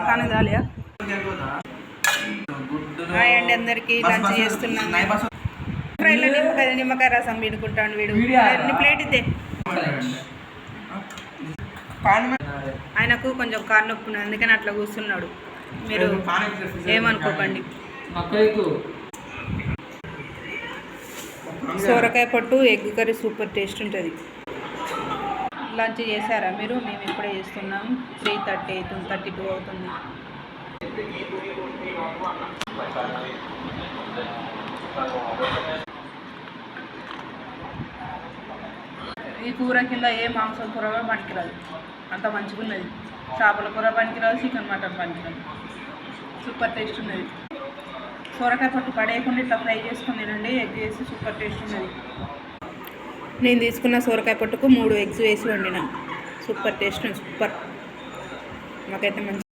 కానీ dahlia hi అండి అందరికీ లంచ్ చేస్తున్నాను. ఫ్రైలో నిమ్మకాయ రసం పిండుకుంటాను వీడు. ప్లేట్ ఇద్దే. ఆయనకు కొంచెం కారు నొప్పి ఉంది, అందుకని అట్లా కూర్చున్నాడు. మీరు ఏమనుకోకండి. సోరకాయ పట్టు ఎగ్ కర్రీ సూపర్ టేస్ట్ ఉంటుంది. లంచ్ చేశారా మీరు? మేము ఇప్పుడే చేస్తున్నాం. 3:30 అవుతుంది, 32 అవుతుంది. ఈ కూర కింద ఏ మాంసం కూర కూడా పనికిరాదు, అంత మంచిగా ఉన్నది. చేపల కూర పనికిరాదు, చికెన్ మటన్ పనికిరాదు. సూపర్ టేస్ట్ ఉన్నది. సొరకాయ పట్టు పడేయకుండా ఇట్లా ఫ్రై చేసుకుని తినండి. ఎగ్ వేసి సూపర్ టేస్ట్ ఉన్నది. నేను తీసుకున్న సొరకాయ పట్టుకు 3 ఎగ్స్ వేసి వండిన. Super taste, super. మాకైతే మంచి